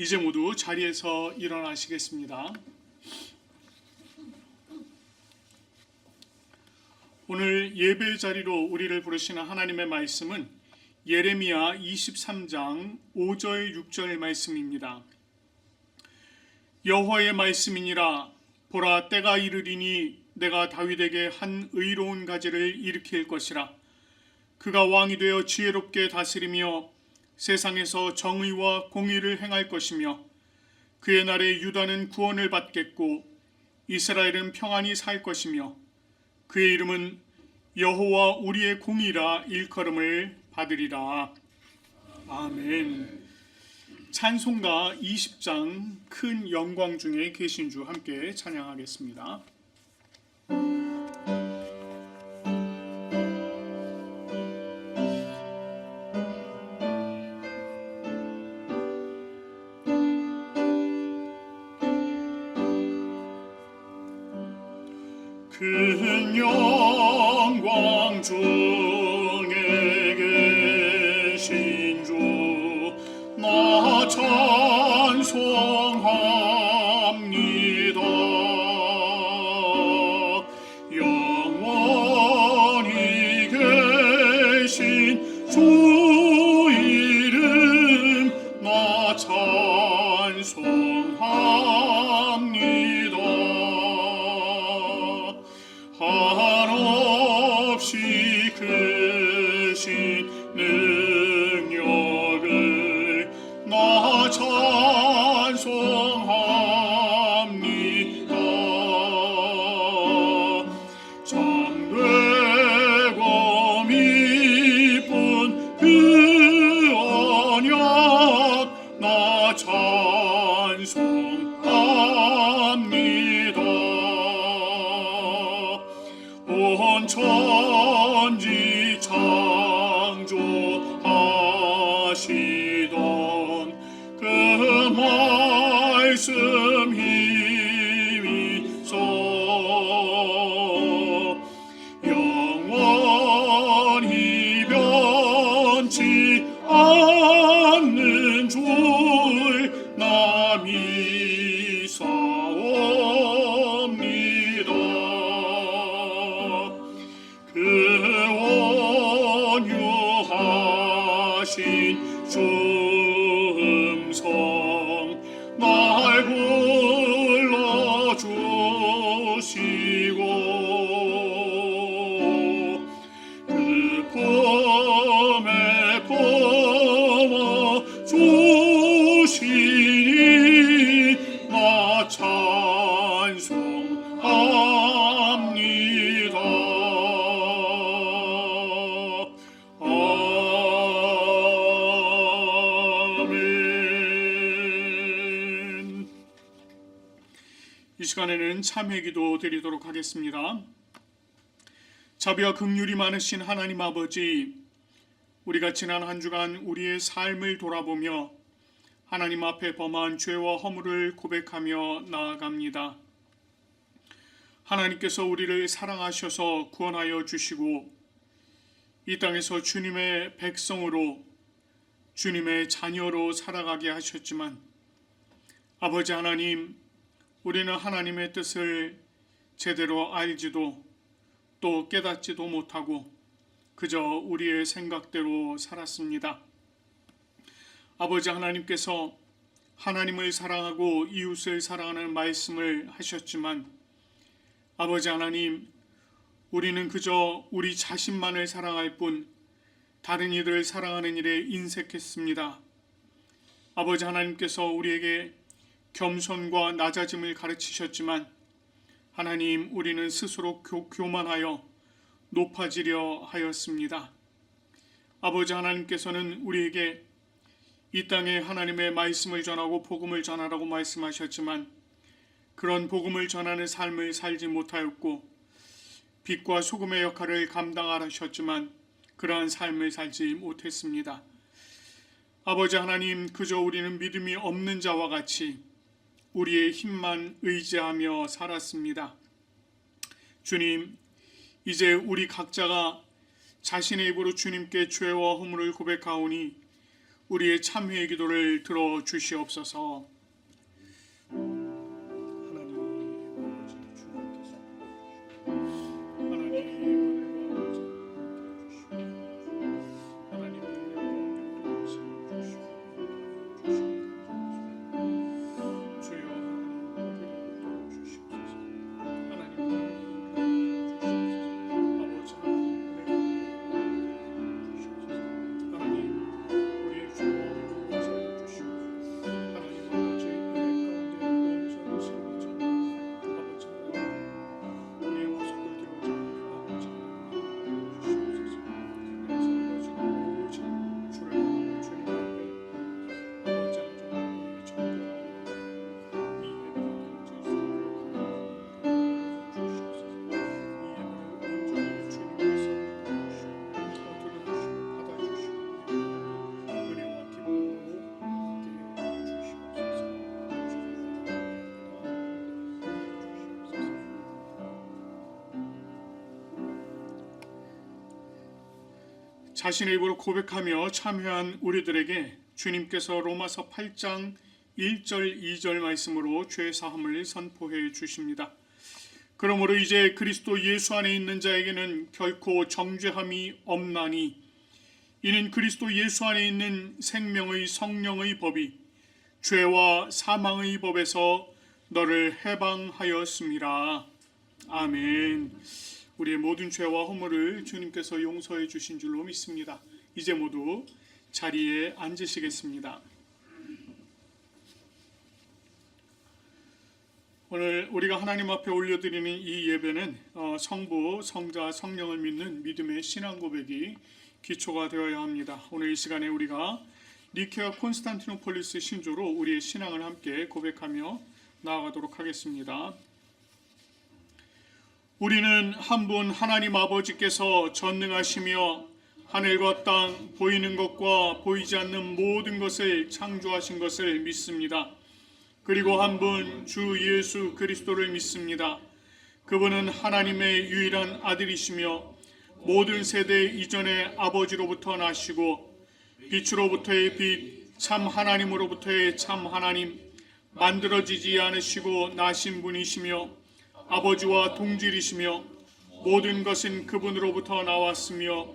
이제 모두 자리에서 일어나시겠습니다. 오늘 예배 자리로 우리를 부르시는 하나님의 말씀은 예레미야 23장 5절 6절 말씀입니다. 여호와의 말씀이니라. 보라, 때가 이르리니 내가 다윗에게 한 의로운 가지를 일으킬 것이라. 그가 왕이 되어 지혜롭게 다스리며 세상에서 정의와 공의를 행할 것이며 그의 날에 유다는 구원을 받겠고 이스라엘은 평안히 살 것이며 그의 이름은 여호와 우리의 공의라 일컬음을 받으리라. 아멘. 찬송가 20장 큰 영광 중에 계신 주 함께 찬양하겠습니다. 큰 영광 중에 계신 주 나 찬송합니다. 영원히 계신 주 이름 나 찬송합니다. 한없이 크신 능력을 나 찬송합니다. 참되고 미쁜 그 언약 나 찬송합니다. 온 천지 창조하시던 그 말씀 힘입어 영원히 변치 않는 줄 나 믿사옵니다. 그 온유하신 주 음성 날 불러주시고 그 품에 품어주시니 나 찬송합니다. 아멘. 이 시간에는 참회기도 드리도록 하겠습니다. 자비와 긍휼이 많으신 하나님 아버지, 우리가 지난 한 주간 우리의 삶을 돌아보며 하나님 앞에 범한 죄와 허물을 고백하며 나아갑니다. 하나님께서 우리를 사랑하셔서 구원하여 주시고 이 땅에서 주님의 백성으로 주님의 자녀로 살아가게 하셨지만 아버지 하나님, 우리는 하나님의 뜻을 제대로 알지도 또 깨닫지도 못하고 그저 우리의 생각대로 살았습니다. 아버지 하나님께서 하나님을 사랑하고 이웃을 사랑하는 말씀을 하셨지만 아버지 하나님, 우리는 그저 우리 자신만을 사랑할 뿐 다른 이들을 사랑하는 일에 인색했습니다. 아버지 하나님께서 우리에게 겸손과 낮아짐을 가르치셨지만 하나님, 우리는 스스로 교만하여 높아지려 하였습니다. 아버지 하나님께서는 우리에게 이 땅에 하나님의 말씀을 전하고 복음을 전하라고 말씀하셨지만 그런 복음을 전하는 삶을 살지 못하였고 빛과 소금의 역할을 감당하셨지만 그러한 삶을 살지 못했습니다. 아버지 하나님, 그저 우리는 믿음이 없는 자와 같이 우리의 힘만 의지하며 살았습니다. 주님, 이제 우리 각자가 자신의 입으로 주님께 죄와 허물을 고백하오니 우리의 참회의 기도를 들어 주시옵소서. 자신의 입으로 고백하며 참회한 우리들에게 주님께서 로마서 8장 1절 2절 말씀으로 죄 사함을 선포해 주십니다. 그러므로 이제 그리스도 예수 안에 있는 자에게는 결코 정죄함이 없나니 이는 그리스도 예수 안에 있는 생명의 성령의 법이 죄와 사망의 법에서 너를 해방하였습니다. 아멘. 우리의 모든 죄와 허물을 주님께서 용서해 주신 줄로 믿습니다. 이제 모두 자리에 앉으시겠습니다. 오늘 우리가 하나님 앞에 올려드리는 이 예배는 성부, 성자, 성령을 믿는 믿음의 신앙 고백이 기초가 되어야 합니다. 오늘 이 시간에 우리가 니케아 콘스탄티노폴리스 신조로 우리의 신앙을 함께 고백하며 나아가도록 하겠습니다. 우리는 한 분 하나님 아버지께서 전능하시며 하늘과 땅, 보이는 것과 보이지 않는 모든 것을 창조하신 것을 믿습니다. 그리고 한 분 주 예수 그리스도를 믿습니다. 그분은 하나님의 유일한 아들이시며 모든 세대 이전의 아버지로부터 나시고 빛으로부터의 빛, 참 하나님으로부터의 참 하나님, 만들어지지 않으시고 나신 분이시며 아버지와 동질이시며 모든 것은 그분으로부터 나왔으며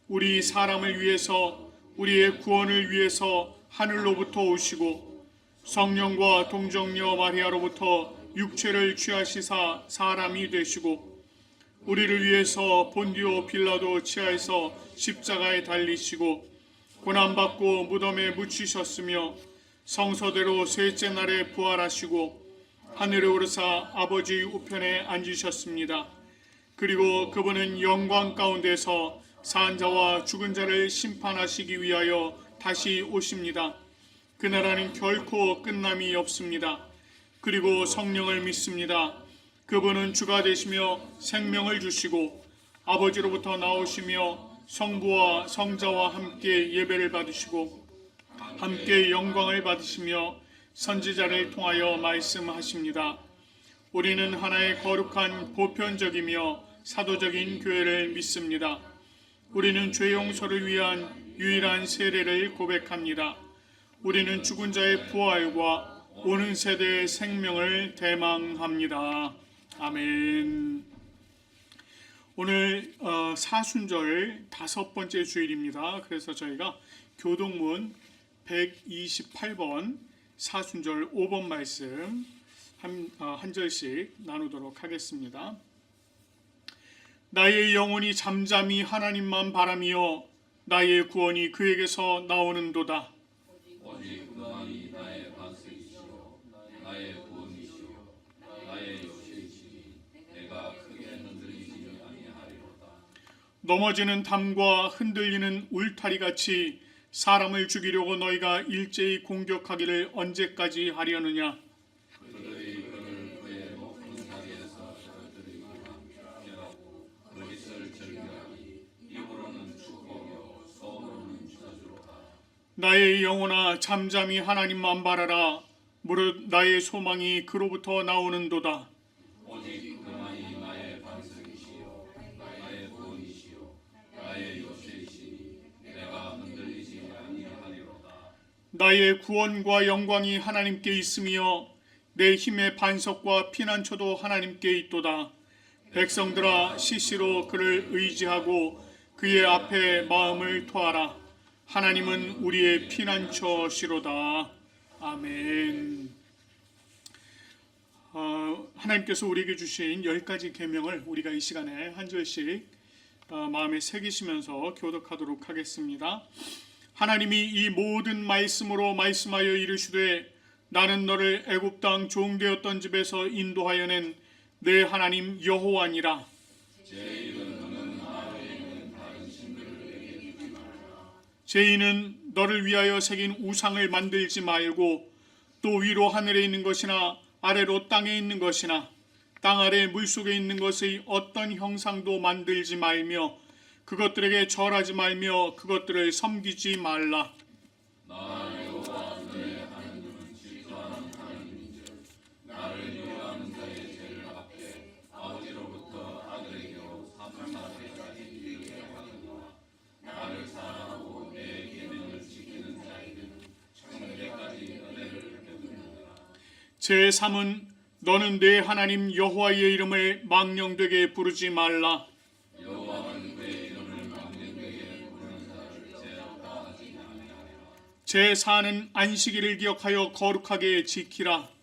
우리 사람을 위해서 우리의 구원을 위해서 하늘로부터 오시고 성령과 동정녀 마리아로부터 육체를 취하시사 사람이 되시고 우리를 위해서 본디오 빌라도 치하에서 십자가에 달리시고 고난받고 무덤에 묻히셨으며 성서대로 셋째 날에 부활하시고 하늘에 오르사 아버지 우편에 앉으셨습니다. 그리고 그분은 영광 가운데서 산 자와 죽은 자를 심판하시기 위하여 다시 오십니다. 그 나라는 결코 끝남이 없습니다. 그리고 성령을 믿습니다. 그분은 주가 되시며 생명을 주시고 아버지로부터 나오시며 성부와 성자와 함께 예배를 받으시고 함께 영광을 받으시며 선지자를 통하여 말씀하십니다. 우리는 하나의 거룩한 보편적이며 사도적인 교회를 믿습니다. 우리는 죄 용서를 위한 유일한 세례를 고백합니다. 우리는 죽은 자의 부활과 오는 세대의 생명을 대망합니다. 아멘. 오늘 사순절 5번째 주일입니다. 그래서 저희가 교동문 128번 사순절 5번 말씀 한 절씩 나누도록 하겠습니다. 나의 영혼이 잠잠히 하나님만 바라며 나의 구원이 그에게서 나오는도다. 오직 그만이 나의 반석이시요 나의 구원이시요 나의 요새이시니 내가 크게 흔들리지 아니하리로다. 넘어지는 담과 흔들리는 울타리같이 사람을 죽이려고 너희가 일제히 공격하기를 언제까지 하려느냐. 그들이 그를 그의 높은 자리에서 떨어뜨리고 함께하고 거짓을 즐겨하니 입으로는 축복이요 속으로는 저주로다. 나의 영혼아 잠잠히 하나님만 바라라. 무릇 나의 소망이 그로부터 나오는도다. 오직 그만이 나의 반석이시요 나의 구원이시요 나의 요새이시니 내가 흔들리지 아니하리로다. 나의 구원과 영광이 하나님께 있으며 내 힘의 반석과 피난처도 하나님께 있도다. 백성들아 시시로 그를 의지하고 그의 앞에 마음을 토하라. 하나님은 우리의 피난처시로다. 아멘. 하나님께서 우리에게 주신 10가지 계명을 우리가 이 시간에 한 절씩 마음에 새기시면서 교독하도록 하겠습니다. 하나님이 이 모든 말씀으로 말씀하여 이르시되 나는 너를 애굽 땅 종되었던 집에서 인도하여 낸 내 하나님 여호와니라. 죄인은 너를 위하여 새긴 우상을 만들지 말고 또 위로 하늘에 있는 것이나 아래로 땅에 있는 것이나 땅 아래 물속에 있는 것의 어떤 형상도 만들지 말며 그것들에게 절하지 말며 그것들을 섬기지 말라. 제3은 너는 내 하나님 여호와의 이름을 망령되게 부르지 말라. 제4는 안식일을 기억하여 거룩하게 지키라.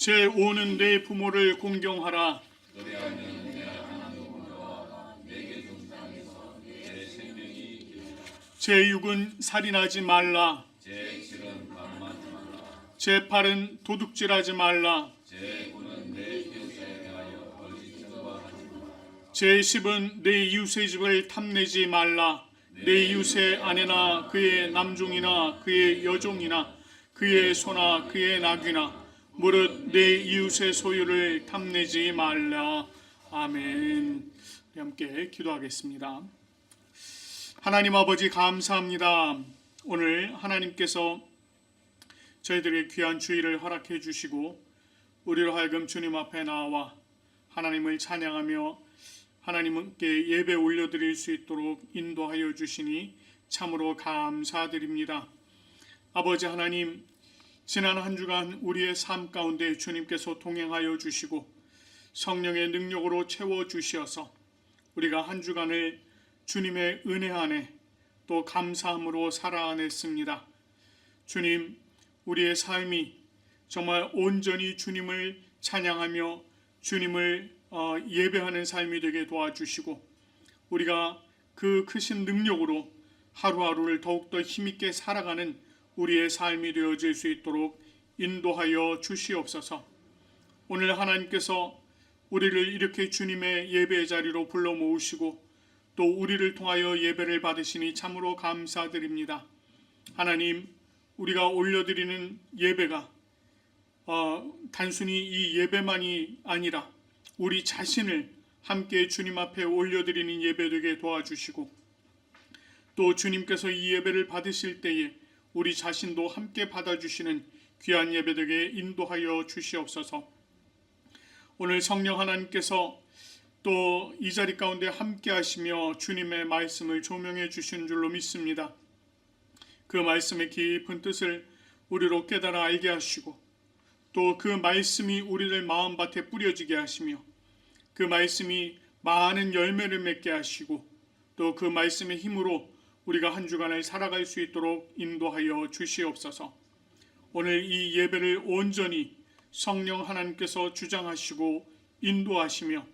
제5는 내 부모를 공경하라. 제6은 살인하지 말라. 제8은 도둑질하지 말라. 제10은 내 이웃의 집을 탐내지 말라. 내 이웃의 아내나 그의 남종이나 그의 여종이나 그의 소나 그의 나귀나 무릇 내 이웃의 소유를 탐내지 말라. 아멘. 함께 기도하겠습니다. 하나님 아버지 감사합니다. 오늘 하나님께서 저희들의 귀한 주일을 허락해 주시고 우리로 하여금 주님 앞에 나와 하나님을 찬양하며 하나님께 예배 올려드릴 수 있도록 인도하여 주시니 참으로 감사드립니다. 아버지 하나님, 지난 한 주간 우리의 삶 가운데 주님께서 동행하여 주시고 성령의 능력으로 채워 주시어서 우리가 한 주간을 주님의 은혜 안에 또 감사함으로 살아냈습니다. 주님, 우리의 삶이 정말 온전히 주님을 찬양하며 주님을 예배하는 삶이 되게 도와주시고 우리가 그 크신 능력으로 하루하루를 더욱더 힘있게 살아가는 우리의 삶이 되어질 수 있도록 인도하여 주시옵소서. 오늘 하나님께서 우리를 이렇게 주님의 예배의 자리로 불러 모으시고 또 우리를 통하여 예배를 받으시니 참으로 감사드립니다. 하나님, 우리가 올려드리는 예배가 단순히 이 예배만이 아니라 우리 자신을 함께 주님 앞에 올려드리는 예배 되게 도와주시고 또 주님께서 이 예배를 받으실 때에 우리 자신도 함께 받아주시는 귀한 예배 되게 인도하여 주시옵소서. 오늘 성령 하나님께서 또 이 자리 가운데 함께 하시며 주님의 말씀을 조명해 주시는 줄로 믿습니다. 그 말씀의 깊은 뜻을 우리로 깨달아 알게 하시고 또 그 말씀이 우리들 마음밭에 뿌려지게 하시며 그 말씀이 많은 열매를 맺게 하시고 또 그 말씀의 힘으로 우리가 한 주간을 살아갈 수 있도록 인도하여 주시옵소서. 오늘 이 예배를 온전히 성령 하나님께서 주장하시고 인도하시며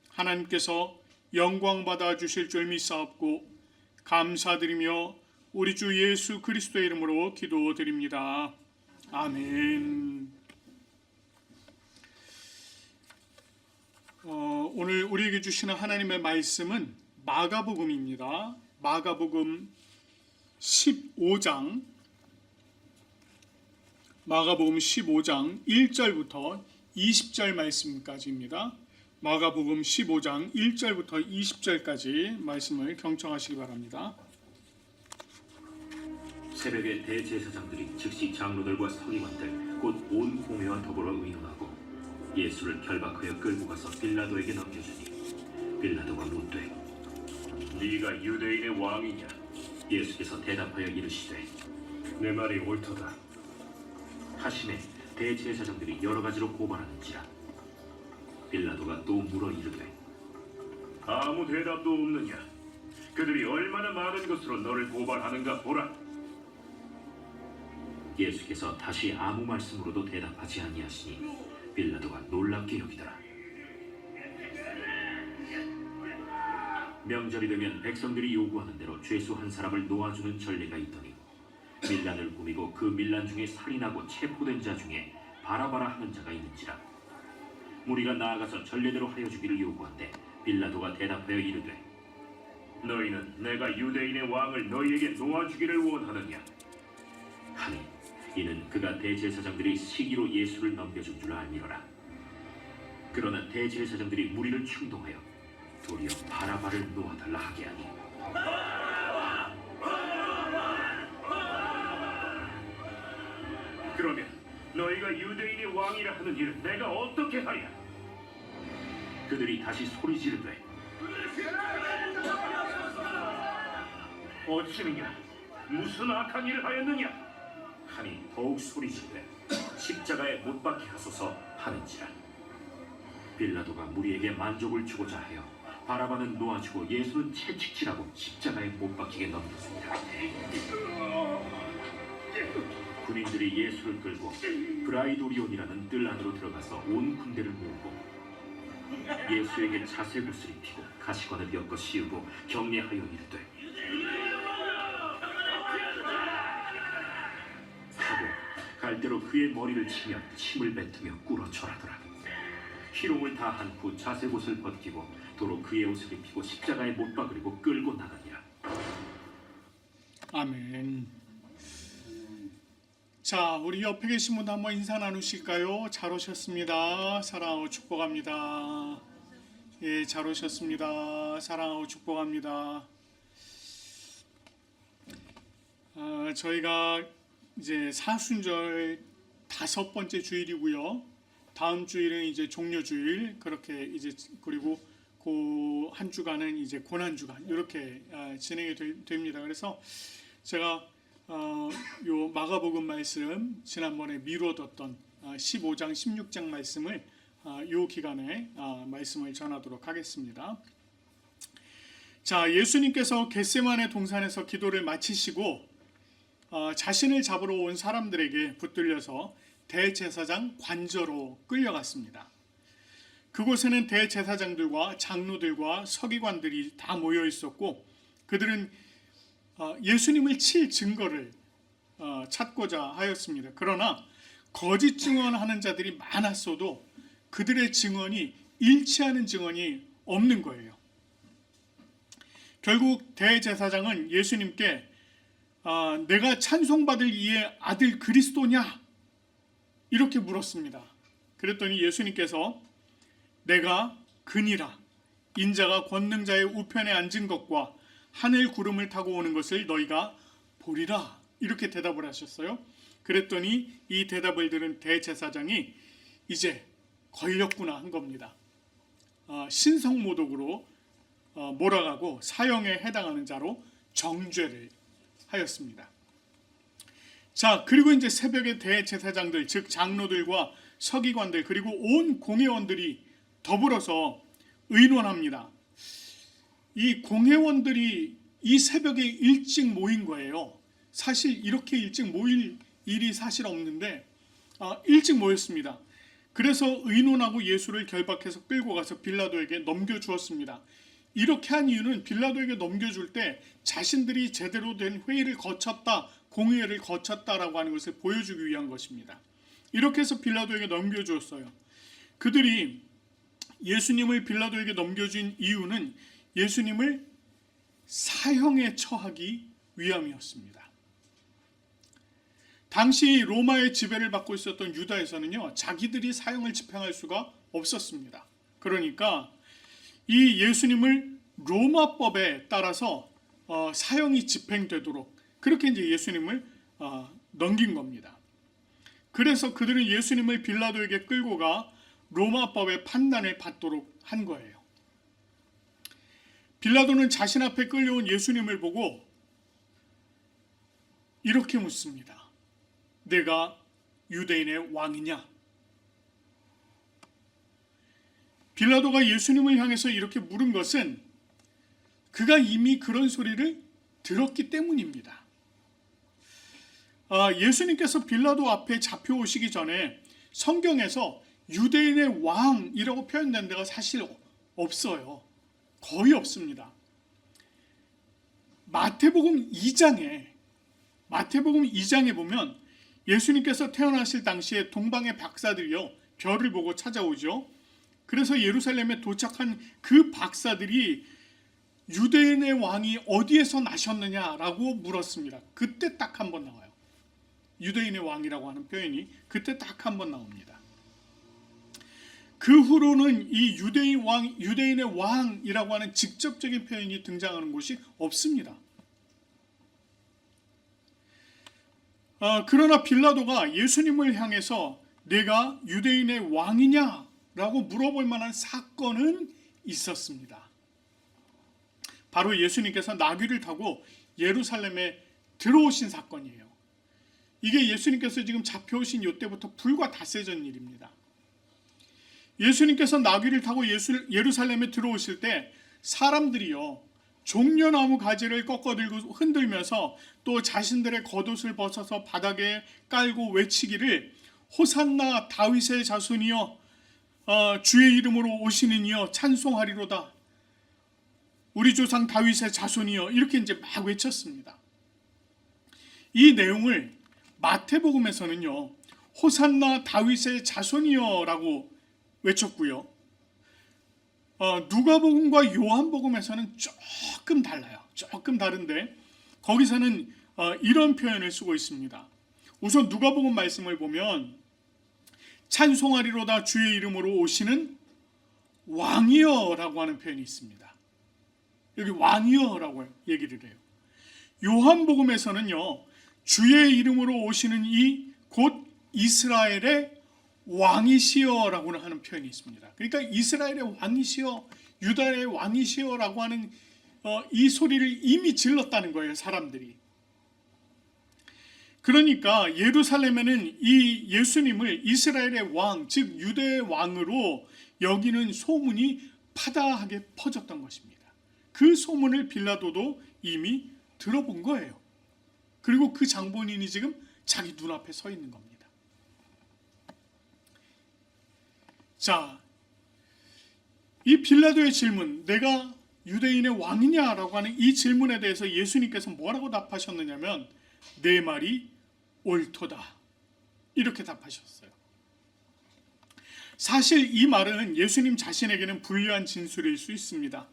하나님께서 영광 받아 주실 줄 믿사옵고 감사드리며 우리 주 예수 그리스도의 이름으로 기도드립니다. 아멘. 오늘 우리에게 주시는 하나님의 말씀은 마가복음입니다. 마가복음 15장 1절부터 20절 말씀까지입니다. 마가복음 15장 1절부터 20절까지 말씀을 경청하시기 바랍니다. 새벽에 대제사장들이 즉시 장로들과 서기관들 곧 온 공회와 더불어 의논하고 예수를 결박하여 끌고 가서 빌라도에게 넘겨주니 빌라도가 묻되 네가 유대인의 왕이냐? 예수께서 대답하여 이르시되 내 말이 옳도다 하시매 대제사장들이 여러 가지로 고발하는지라 빌라도가 또 물어 이르되 아무 대답도 없느냐? 그들이 얼마나 많은 것으로 너를 고발하는가 보라. 예수께서 다시 아무 말씀으로도 대답하지 아니하시니 빌라도가 놀랍게 여기더라. 명절이 되면 백성들이 요구하는 대로 죄수 한 사람을 놓아주는 전례가 있더니 밀란을 꾸미고 그 밀란 중에 살인하고 체포된 자 중에 바라바라 하는 자가 있는지라. 무리가 나아가서 전례대로 하여 주기를 요구한데 빌라도가 대답하여 이르되 너희는 내가 유대인의 왕을 너희에게 놓아주기를 원하느냐 하니 이는 그가 대제사장들이 시기로 예수를 넘겨준 줄 알미러라. 그러나 대제사장들이 무리를 충동하여 도리어 바라바를 놓아달라 하게 하니 그러면 너희가 유대인의 왕이라 하는 일을 내가 어떻게 하랴? 그들이 다시 소리 지르되 어찌느냐? 무슨 악한 일을 하였느냐? 하니 더욱 소리지르되 십자가에 못 박게 하소서 하는지라. 빌라도가 무리에게 만족을 주고자 하여 바라바는 놓아주고 예수는 채찍질하고 십자가에 못 박히게 넘겼습니다. 군인들이 예수를 끌고 브라이도리온이라는 뜰 안으로 들어가서 온 군대를 모으고 예수에게 자색옷을 입히고 가시관을 엮어 씌우고 격려하여 이르되 하고 갈대로 그의 머리를 치며 침을 뱉으며 꿇어 절하더라. 희롱을 다 한 후 자색옷을 벗기고 도로 그의 옷을 입히고 십자가에 못 박으려고 끌고 나가니라. 아멘. 자, 우리 옆에 계신 분도 한번 인사 나누실까요? 잘 오셨습니다. 사랑하고 축복합니다. 예, 잘 오셨습니다. 사랑하고 축복합니다. 저희가 이제 사순절 5번째 주일이고요. 다음 주일은 이제 종료주일, 그렇게 이제 그리고 그 한 주간은 이제 고난주간 이렇게 진행이 됩니다. 그래서 제가 요 마가복음 말씀 지난번에 미뤄뒀던 15장 16장 말씀을 요 기간에 말씀을 전하도록 하겠습니다. 자, 예수님께서 겟세마네 동산에서 기도를 마치시고 자신을 잡으러 온 사람들에게 붙들려서 대제사장 관저로 끌려갔습니다. 그곳에는 대제사장들과 장로들과 서기관들이 다 모여 있었고 그들은 예수님을 칠 증거를 찾고자 하였습니다. 그러나 거짓 증언하는 자들이 많았어도 그들의 증언이 일치하는 증언이 없는 거예요. 결국 대제사장은 예수님께 내가 찬송받을 이의 아들 그리스도냐? 이렇게 물었습니다. 그랬더니 예수님께서 내가 그니라 인자가 권능자의 우편에 앉은 것과 하늘 구름을 타고 오는 것을 너희가 보리라 이렇게 대답을 하셨어요. 그랬더니 이 대답을 들은 대제사장이 이제 걸렸구나 한 겁니다. 신성모독으로 몰아가고 사형에 해당하는 자로 정죄를 하였습니다. 자, 그리고 이제 새벽에 대제사장들 즉 장로들과 서기관들 그리고 온 공회원들이 더불어서 의논합니다. 이 공회원들이 이 새벽에 일찍 모인 거예요. 사실 이렇게 일찍 모일 일이 사실 없는데 일찍 모였습니다. 그래서 의논하고 예수를 결박해서 끌고 가서 빌라도에게 넘겨주었습니다. 이렇게 한 이유는 빌라도에게 넘겨줄 때 자신들이 제대로 된 회의를 거쳤다, 공회를 거쳤다라고 하는 것을 보여주기 위한 것입니다. 이렇게 해서 빌라도에게 넘겨주었어요. 그들이 예수님을 빌라도에게 넘겨준 이유는 예수님을 사형에 처하기 위함이었습니다. 당시 로마의 지배를 받고 있었던 유다에서는요, 자기들이 사형을 집행할 수가 없었습니다. 그러니까 이 예수님을 로마법에 따라서 사형이 집행되도록 그렇게 이제 예수님을 넘긴 겁니다. 그래서 그들은 예수님을 빌라도에게 끌고 가 로마법의 판단을 받도록 한 거예요. 빌라도는 자신 앞에 끌려온 예수님을 보고 이렇게 묻습니다. 내가 유대인의 왕이냐? 빌라도가 예수님을 향해서 이렇게 물은 것은 그가 이미 그런 소리를 들었기 때문입니다. 예수님께서 빌라도 앞에 잡혀오시기 전에 성경에서 유대인의 왕이라고 표현된 데가 사실 없어요. 거의 없습니다. 마태복음 2장에 보면 예수님께서 태어나실 당시에 동방의 박사들이요, 별을 보고 찾아오죠. 그래서 예루살렘에 도착한 그 박사들이 유대인의 왕이 어디에서 나셨느냐라고 물었습니다. 그때 딱 한 번 나와요. 유대인의 왕이라고 하는 표현이 그때 딱 한 번 나옵니다. 그 후로는 이 유대인의 왕이라고 하는 직접적인 표현이 등장하는 곳이 없습니다. 그러나 빌라도가 예수님을 향해서 내가 유대인의 왕이냐라고 물어볼 만한 사건은 있었습니다. 바로 예수님께서 나귀를 타고 예루살렘에 들어오신 사건이에요. 이게 예수님께서 지금 잡혀오신 이때부터 불과 닷새 전 일입니다. 예수님께서 나귀를 타고 예루살렘에 들어오실 때 사람들이요, 종려나무 가지를 꺾어들고 흔들면서 또 자신들의 겉옷을 벗어서 바닥에 깔고 외치기를 호산나 다윗의 자손이여, 주의 이름으로 오시는 이여 찬송하리로다, 우리 조상 다윗의 자손이여, 이렇게 이제 막 외쳤습니다. 이 내용을 마태복음에서는요, 호산나 다윗의 자손이여라고 외쳤고요. 누가복음과 요한복음에서는 조금 달라요. 조금 다른데 거기서는 이런 표현을 쓰고 있습니다. 우선 누가복음 말씀을 보면 찬송하리로다 주의 이름으로 오시는 왕이여라고 하는 표현이 있습니다. 여기 왕이여라고 얘기를 해요. 요한복음에서는요, 주의 이름으로 오시는 이 곧 이스라엘의 왕이시여라고 하는 표현이 있습니다. 그러니까 이스라엘의 왕이시여, 유다의 왕이시여라고 하는 이 소리를 이미 질렀다는 거예요, 사람들이. 그러니까 예루살렘에는 이 예수님을 이스라엘의 왕, 즉 유대의 왕으로 여기는 소문이 파다하게 퍼졌던 것입니다. 그 소문을 빌라도도 이미 들어본 거예요. 그리고 그 장본인이 지금 자기 눈앞에 서 있는 겁니다. 자, 이 빌라도의 질문, 내가 유대인의 왕이냐라고 하는 이 질문에 대해서 예수님께서 뭐라고 답하셨느냐면 내 말이 옳도다, 이렇게 답하셨어요. 사실 이 말은 예수님 자신에게는 불리한 진술일 수 있습니다.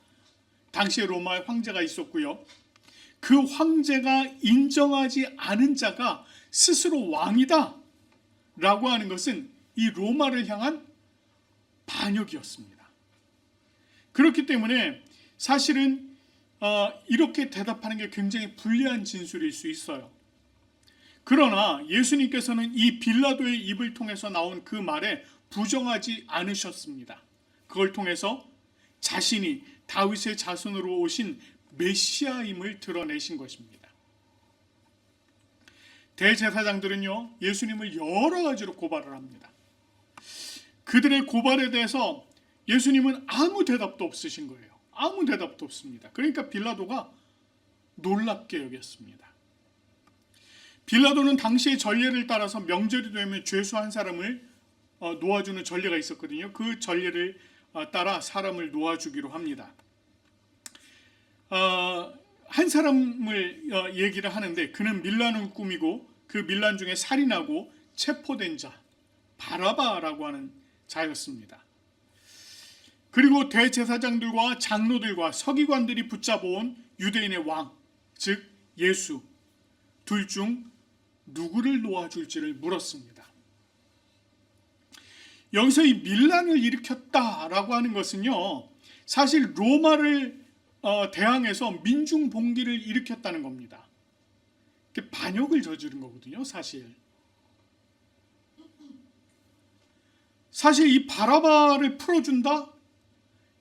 당시에 로마의 황제가 있었고요, 그 황제가 인정하지 않은 자가 스스로 왕이다 라고 하는 것은 이 로마를 향한 반역이었습니다. 그렇기 때문에 사실은 이렇게 대답하는 게 굉장히 불리한 진술일 수 있어요. 그러나 예수님께서는 이 빌라도의 입을 통해서 나온 그 말에 부정하지 않으셨습니다. 그걸 통해서 자신이 다윗의 자손으로 오신 메시아임을 드러내신 것입니다. 대제사장들은요, 예수님을 여러 가지로 고발을 합니다. 그들의 고발에 대해서 예수님은 아무 대답도 없으신 거예요. 아무 대답도 없습니다. 그러니까 빌라도가 놀랍게 여겼습니다. 빌라도는 당시의 전례를 따라서 명절이 되면 죄수 한 사람을 놓아주는 전례가 있었거든요. 그 전례를 따라 사람을 놓아주기로 합니다. 한 사람을 얘기를 하는데 그는 밀란을 꾸미고 그 밀란 중에 살인하고 체포된 자 바라바라고 하는 자였습니다. 그리고 대제사장들과 장로들과 서기관들이 붙잡아온 유대인의 왕, 즉 예수, 둘 중 누구를 놓아줄지를 물었습니다. 여기서 이 밀란을 일으켰다라고 하는 것은요, 사실 로마를 대항해서 민중 봉기를 일으켰다는 겁니다. 반역을 저지른 거거든요, 사실. 사실 이 바라바를 풀어준다?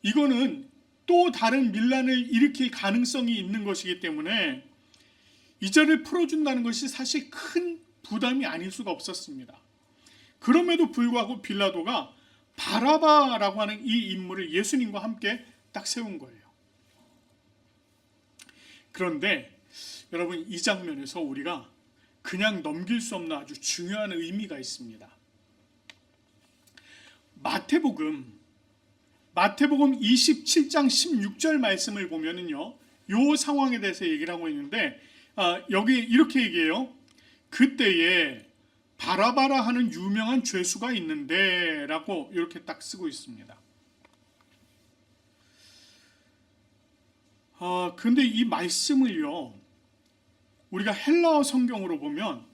이거는 또 다른 밀란을 일으킬 가능성이 있는 것이기 때문에 이 자를 풀어준다는 것이 사실 큰 부담이 아닐 수가 없었습니다. 그럼에도 불구하고 빌라도가 바라바라고 하는 이 인물을 예수님과 함께 딱 세운 거예요. 그런데 여러분, 이 장면에서 우리가 그냥 넘길 수 없는 아주 중요한 의미가 있습니다. 마태복음 27장 16절 말씀을 보면은요, 요 상황에 대해서 얘기를 하고 있는데, 여기 이렇게 얘기해요. 그때에 바라바라 하는 유명한 죄수가 있는데 라고 이렇게 딱 쓰고 있습니다. 근데 이 말씀을요, 우리가 헬라어 성경으로 보면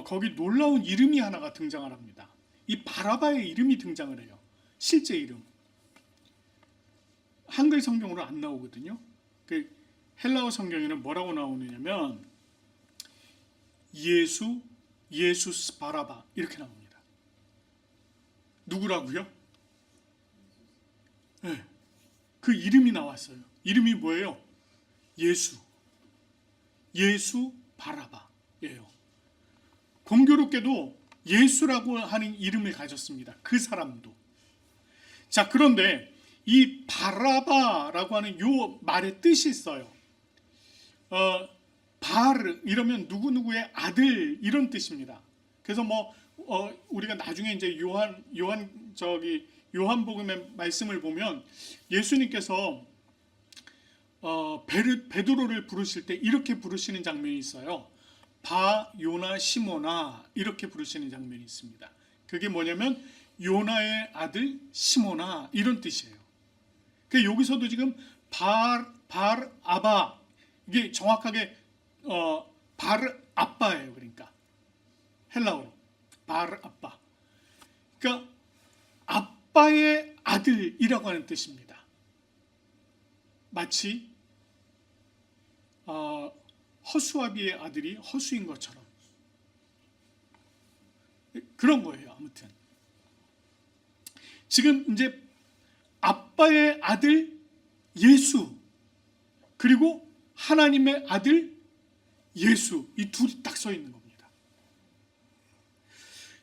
거기 놀라운 이름이 하나가 등장을 합니다. 이 바라바의 이름이 등장을 해요. 실제 이름. 한글 성경으로 안 나오거든요. 그 헬라어 성경에는 뭐라고 나오느냐면 예수스 바라바 이렇게 나옵니다. 누구라고요? 네, 그 이름이 나왔어요. 이름이 뭐예요? 예수 바라바예요. 공교롭게도 예수라고 하는 이름을 가졌습니다. 그 사람도. 자, 그런데 이 바라바라고 하는 요 말의 뜻이 있어요. 바르 이러면 누구누구의 아들 이런 뜻입니다. 그래서 우리가 나중에 이제 요한복음의 말씀을 보면 예수님께서 베드로를 부르실 때 이렇게 부르시는 장면이 있어요. 바 요나 시모나 이렇게 부르시는 장면이 있습니다. 그게 뭐냐면 요나의 아들 시모나 이런 뜻이에요. 그러니까 여기서도 지금 바르아바 이게 정확하게 바르아빠예요. 그러니까 헬라어로 바르아빠. 그러니까 아빠의 아들이라고 하는 뜻입니다. 마치 허수아비의 아들이 허수인 것처럼 그런 거예요. 아무튼 지금 이제 아빠의 아들 예수 그리고 하나님의 아들 예수 이 둘이 딱 서 있는 겁니다.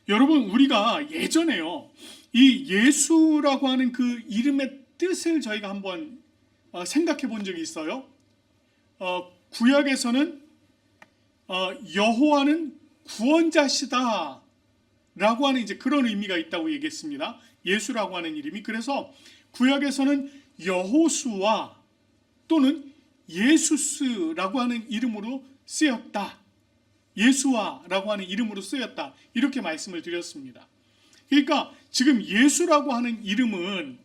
여러분, 우리가 예전에요 이 예수라고 하는 그 이름의 뜻을 저희가 한번 생각해 본 적이 있어요. 구약에서는 여호와는 구원자시다 라고 하는 이제 그런 의미가 있다고 얘기했습니다. 예수라고 하는 이름이. 그래서 구약에서는 여호수아 또는 예수스라고 하는 이름으로 쓰였다. 예수아라고 하는 이름으로 쓰였다. 이렇게 말씀을 드렸습니다. 그러니까 지금 예수라고 하는 이름은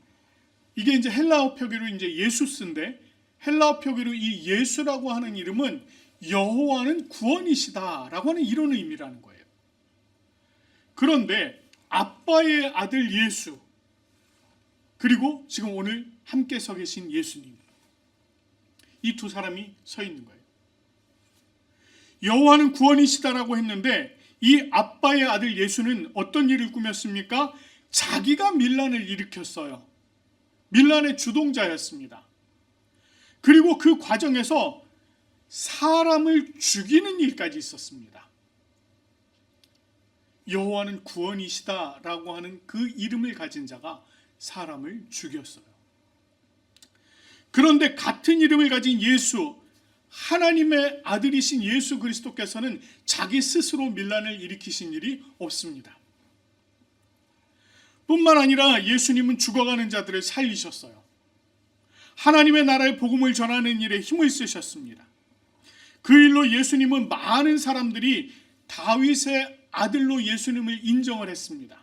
이게 이제 헬라어 표기로 이제 예수스인데 헬라어 표기로 이 예수라고 하는 이름은 여호와는 구원이시다라고 하는 이런 의미라는 거예요. 그런데 아빠의 아들 예수 그리고 지금 오늘 함께 서 계신 예수님 이 두 사람이 서 있는 거예요. 여호와는 구원이시다라고 했는데 이 아빠의 아들 예수는 어떤 일을 꾸몄습니까? 자기가 밀란을 일으켰어요. 밀란의 주동자였습니다. 그리고 그 과정에서 사람을 죽이는 일까지 있었습니다. 여호와는 구원이시다라고 하는 그 이름을 가진 자가 사람을 죽였어요. 그런데 같은 이름을 가진 예수, 하나님의 아들이신 예수 그리스도께서는 자기 스스로 밀란을 일으키신 일이 없습니다. 뿐만 아니라 예수님은 죽어가는 자들을 살리셨어요. 하나님의 나라의 복음을 전하는 일에 힘을 쓰셨습니다. 그 일로 예수님은 많은 사람들이 다윗의 아들로 예수님을 인정을 했습니다.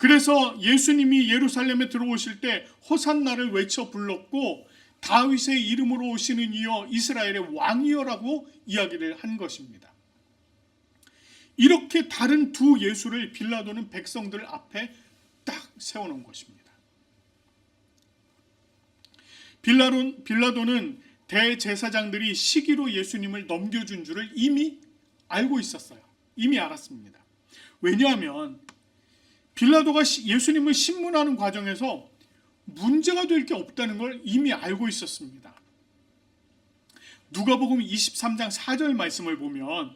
그래서 예수님이 예루살렘에 들어오실 때 호산나를 외쳐 불렀고 다윗의 이름으로 오시는 이여 이스라엘의 왕이여라고 이야기를 한 것입니다. 이렇게 다른 두 예수를 빌라도는 백성들 앞에 딱 세워놓은 것입니다. 빌라도는 대제사장들이 시기로 예수님을 넘겨준 줄을 이미 알고 있었어요. 이미 알았습니다. 왜냐하면 빌라도가 예수님을 신문하는 과정에서 문제가 될 게 없다는 걸 이미 알고 있었습니다. 누가복음 23장 4절 말씀을 보면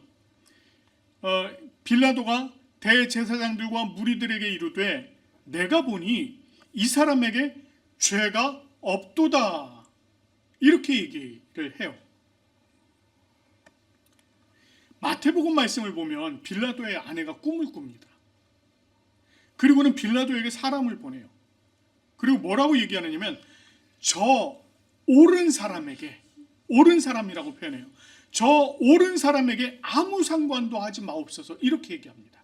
빌라도가 대제사장들과 무리들에게 이르되 내가 보니 이 사람에게 죄가 없도다 이렇게 얘기를 해요. 마태복음 말씀을 보면 빌라도의 아내가 꿈을 꿉니다. 그리고는 빌라도에게 사람을 보내요. 그리고 뭐라고 얘기하느냐면 저 옳은 사람에게, 옳은 사람이라고 표현해요. 저 옳은 사람에게 아무 상관도 하지 마옵소서 이렇게 얘기합니다.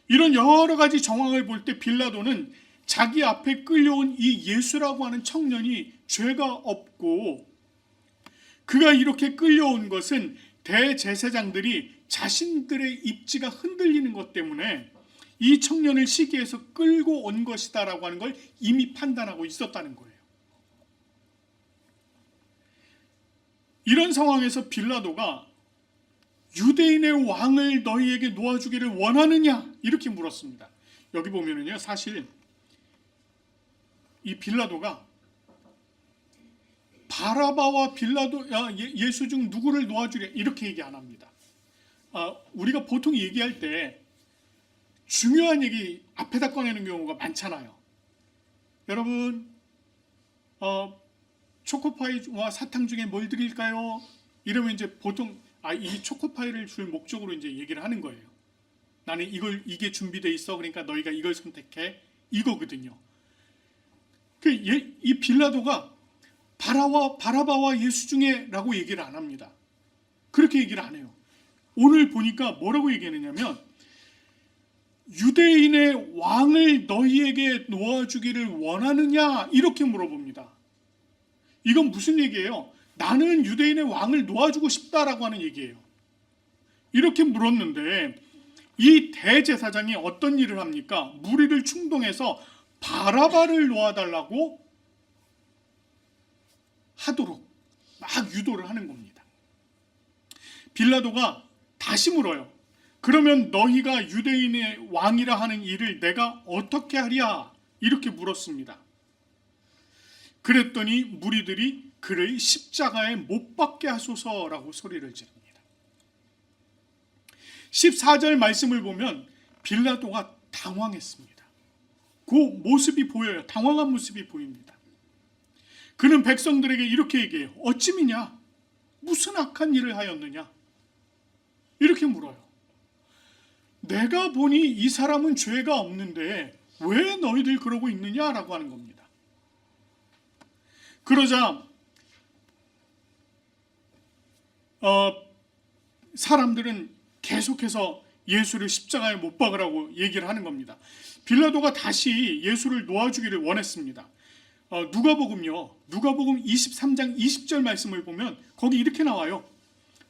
이런 여러 가지 정황을 볼 때 빌라도는 자기 앞에 끌려온 이 예수라고 하는 청년이 죄가 없고 그가 이렇게 끌려온 것은 대제사장들이 자신들의 입지가 흔들리는 것 때문에 이 청년을 시기해서 끌고 온 것이다라고 하는 걸 이미 판단하고 있었다는 거예요. 이런 상황에서 빌라도가 유대인의 왕을 너희에게 놓아주기를 원하느냐 이렇게 물었습니다. 여기 보면은요 사실 이 빌라도가 바라바와 예수 중 누구를 놓아주랴 이렇게 얘기 안 합니다. 우리가 보통 얘기할 때 중요한 얘기 앞에다 꺼내는 경우가 많잖아요. 여러분 초코파이와 사탕 중에 뭘 드릴까요? 이러면 이제 보통 이 초코파이를 줄 목적으로 이제 얘기를 하는 거예요. 나는 이게 준비돼 있어. 그러니까 너희가 이걸 선택해. 이거거든요. 이 빌라도가 바라바와 예수 중에라고 얘기를 안 합니다. 그렇게 얘기를 안 해요. 오늘 보니까 뭐라고 얘기하느냐면 유대인의 왕을 너희에게 놓아주기를 원하느냐 이렇게 물어봅니다. 이건 무슨 얘기예요? 나는 유대인의 왕을 놓아주고 싶다라고 하는 얘기예요. 이렇게 물었는데 이 대제사장이 어떤 일을 합니까? 무리를 충동해서 바라바를 놓아달라고 하도록 막 유도를 하는 겁니다. 빌라도가 다시 물어요. 그러면 너희가 유대인의 왕이라 하는 일을 내가 어떻게 하랴? 이렇게 물었습니다. 그랬더니 무리들이 그를 십자가에 못 박게 하소서라고 소리를 지릅니다. 14절 말씀을 보면 빌라도가 당황했습니다. 그 모습이 보여요. 당황한 모습이 보입니다. 그는 백성들에게 이렇게 얘기해요. 어찌미냐? 무슨 악한 일을 하였느냐? 이렇게 물어요. 내가 보니 이 사람은 죄가 없는데 왜 너희들 그러고 있느냐라고 하는 겁니다. 그러자 사람들은 계속해서 예수를 십자가에 못 박으라고 얘기를 하는 겁니다. 빌라도가 다시 예수를 놓아주기를 원했습니다. 누가복음 23장 20절 말씀을 보면 거기 이렇게 나와요.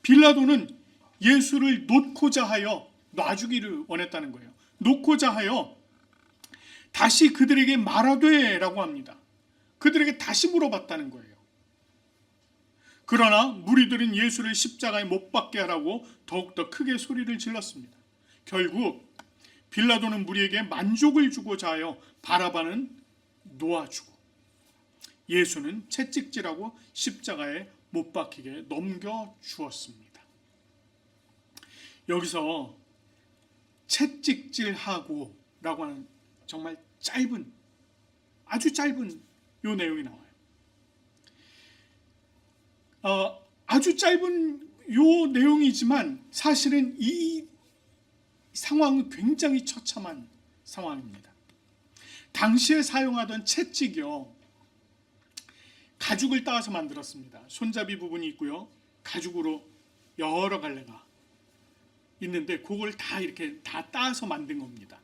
빌라도는 예수를 놓고자 하여 놔주기를 원했다는 거예요. 놓고자 하여 다시 그들에게 말하되 라고 합니다. 그들에게 다시 물어봤다는 거예요. 그러나 무리들은 예수를 십자가에 못 박게 하라고 더욱더 크게 소리를 질렀습니다. 결국 빌라도는 무리에게 만족을 주고자 하여 바라바는 놓아주고 예수는 채찍질하고 십자가에 못 박히게 넘겨주었습니다. 여기서 채찍질하고 라고 하는 정말 아주 짧은 요 내용이 나와요. 아주 짧은 요 내용이지만 사실은 이 상황은 굉장히 처참한 상황입니다. 당시에 사용하던 채찍이요, 가죽을 따서 만들었습니다. 손잡이 부분이 있고요, 가죽으로 여러 갈래가 있는데 그걸 다 이렇게 다 따서 만든 겁니다.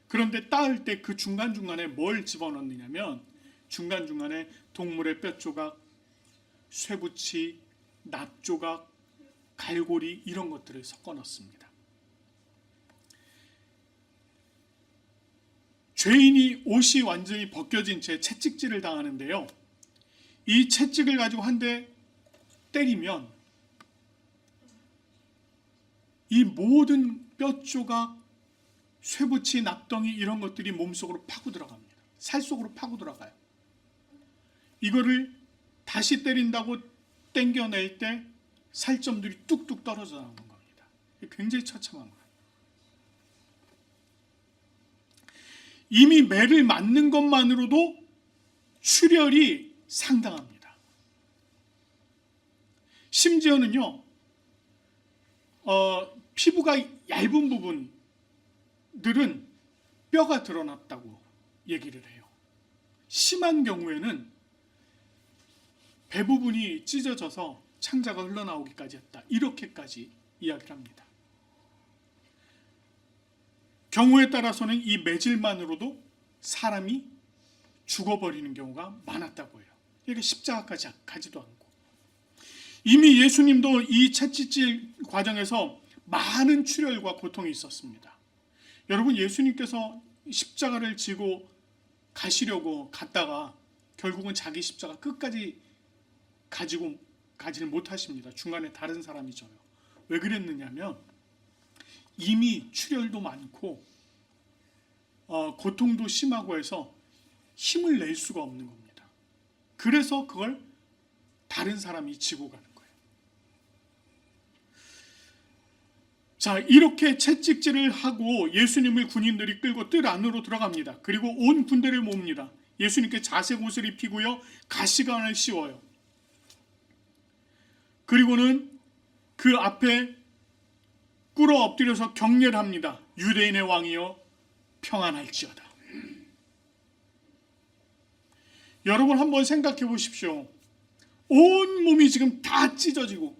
그런데 따을 때 그 중간중간에 뭘 집어넣느냐면 중간중간에 동물의 뼈 조각, 쇠붙이, 납 조각, 갈고리 이런 것들을 섞어 넣습니다. 죄인이 옷이 완전히 벗겨진 채 채찍질을 당하는데요. 이 채찍을 가지고 한 대 때리면 이 모든 뼈 조각, 쇠붙이, 납덩이 이런 것들이 몸속으로 파고 들어갑니다. 살 속으로 파고 들어가요. 이거를 다시 때린다고 땡겨낼 때 살점들이 뚝뚝 떨어져 나오는 겁니다. 굉장히 처참한 거예요. 이미 매를 맞는 것만으로도 출혈이 상당합니다. 심지어는요, 피부가 얇은 부분들은 뼈가 드러났다고 얘기를 해요. 심한 경우에는 배 부분이 찢어져서 창자가 흘러나오기까지 했다. 이렇게까지 이야기를 합니다. 경우에 따라서는 이 매질만으로도 사람이 죽어버리는 경우가 많았다고 해요. 이게 십자가까지 가지도 않고. 이미 예수님도 이 채찍질 과정에서 많은 출혈과 고통이 있었습니다. 여러분, 예수님께서 십자가를 지고 가시려고 갔다가 결국은 자기 십자가 끝까지 가지를 못하십니다. 중간에 다른 사람이 져요. 왜 그랬느냐면 이미 출혈도 많고 고통도 심하고 해서 힘을 낼 수가 없는 겁니다. 그래서 그걸 다른 사람이 지고 가는 거예요. 자, 이렇게 채찍질을 하고 예수님을 군인들이 끌고 뜰 안으로 들어갑니다. 그리고 온 군대를 모읍니다. 예수님께 자색 옷을 입히고요, 가시관을 씌워요. 그리고는 그 앞에 꿇어 엎드려서 경례를 합니다. 유대인의 왕이여 평안할지어다. 여러분 한번 생각해 보십시오. 온 몸이 지금 다 찢어지고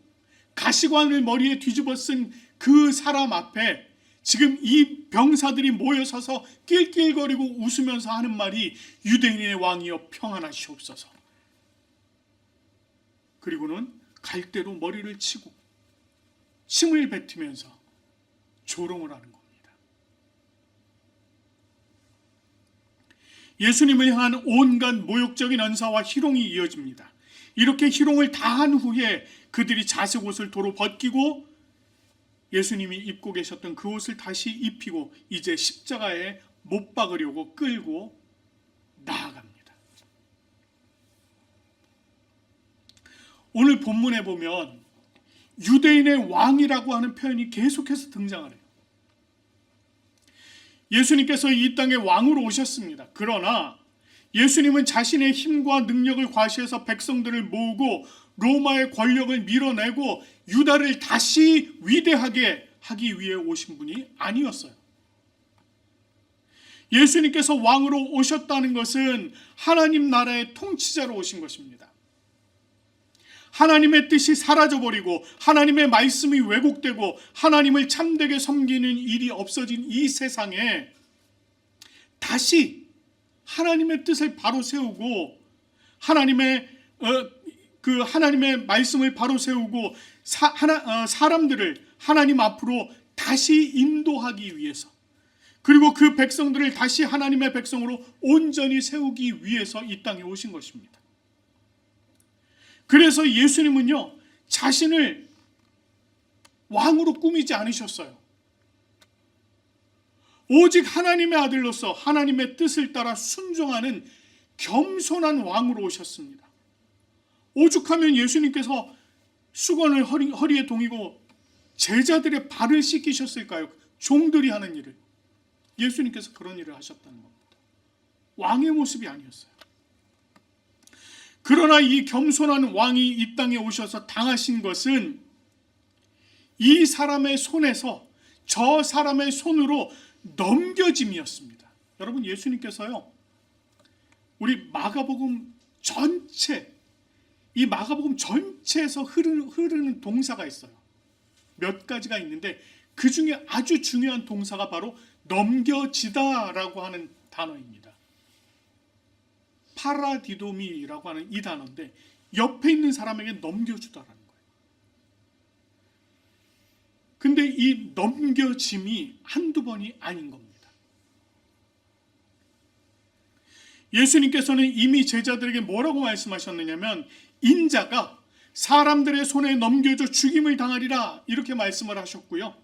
가시관을 머리에 뒤집어 쓴 그 사람 앞에 지금 이 병사들이 모여서서 낄낄거리고 웃으면서 하는 말이 유대인의 왕이여 평안하시옵소서. 그리고는 갈대로 머리를 치고 침을 뱉으면서 조롱을 하는 겁니다. 예수님을 향한 온갖 모욕적인 언사와 희롱이 이어집니다. 이렇게 희롱을 다 한 후에 그들이 자색 옷을 도로 벗기고 예수님이 입고 계셨던 그 옷을 다시 입히고 이제 십자가에 못 박으려고 끌고 나아갑니다. 오늘 본문에 보면 유대인의 왕이라고 하는 표현이 계속해서 등장을 해요. 예수님께서 이 땅에 왕으로 오셨습니다. 그러나 예수님은 자신의 힘과 능력을 과시해서 백성들을 모으고 로마의 권력을 밀어내고 유다를 다시 위대하게 하기 위해 오신 분이 아니었어요. 예수님께서 왕으로 오셨다는 것은 하나님 나라의 통치자로 오신 것입니다. 하나님의 뜻이 사라져버리고 하나님의 말씀이 왜곡되고 하나님을 참되게 섬기는 일이 없어진 이 세상에 다시 하나님의 뜻을 바로 세우고 하나님의 말씀을 바로 세우고 사람들을 하나님 앞으로 다시 인도하기 위해서, 그리고 그 백성들을 다시 하나님의 백성으로 온전히 세우기 위해서 이 땅에 오신 것입니다. 그래서 예수님은요, 자신을 왕으로 꾸미지 않으셨어요. 오직 하나님의 아들로서 하나님의 뜻을 따라 순종하는 겸손한 왕으로 오셨습니다. 오죽하면 예수님께서 수건을 허리에 동이고 제자들의 발을 씻기셨을까요? 종들이 하는 일을. 예수님께서 그런 일을 하셨다는 겁니다. 왕의 모습이 아니었어요. 그러나 이 겸손한 왕이 이 땅에 오셔서 당하신 것은 이 사람의 손에서 저 사람의 손으로 넘겨짐이었습니다. 여러분, 예수님께서요, 우리 마가복음 전체, 이 마가복음 전체에서 흐르는 동사가 있어요. 몇 가지가 있는데 그 중에 아주 중요한 동사가 바로 넘겨지다라고 하는 단어입니다. 파라디도미라고 하는 이 단어인데 옆에 있는 사람에게 넘겨주다라는 거예요. 근데 이 넘겨짐이 한두 번이 아닌 겁니다. 예수님께서는 이미 제자들에게 뭐라고 말씀하셨느냐면 인자가 사람들의 손에 넘겨져 죽임을 당하리라 이렇게 말씀을 하셨고요.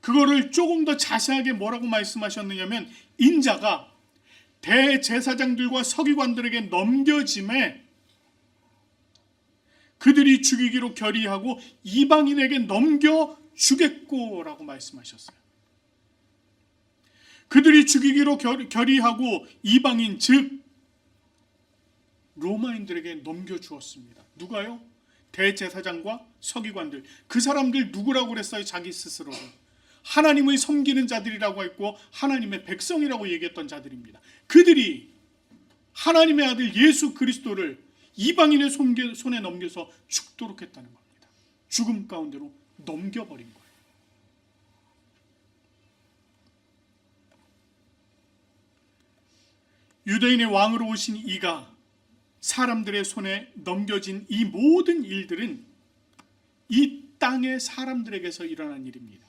그거를 조금 더 자세하게 뭐라고 말씀하셨느냐면 인자가 대제사장들과 서기관들에게 넘겨짐에 그들이 죽이기로 결의하고 이방인에게 넘겨주겠고라고 말씀하셨어요. 그들이 죽이기로 결의하고 이방인 즉 로마인들에게 넘겨주었습니다. 누가요? 대제사장과 서기관들. 그 사람들 누구라고 그랬어요? 자기 스스로를 하나님을 섬기는 자들이라고 했고 하나님의 백성이라고 얘기했던 자들입니다. 그들이 하나님의 아들 예수 그리스도를 이방인의 손에 넘겨서 죽도록 했다는 겁니다. 죽음 가운데로 넘겨버린 거예요. 유대인의 왕으로 오신 이가 사람들의 손에 넘겨진 이 모든 일들은 이 땅의 사람들에게서 일어난 일입니다.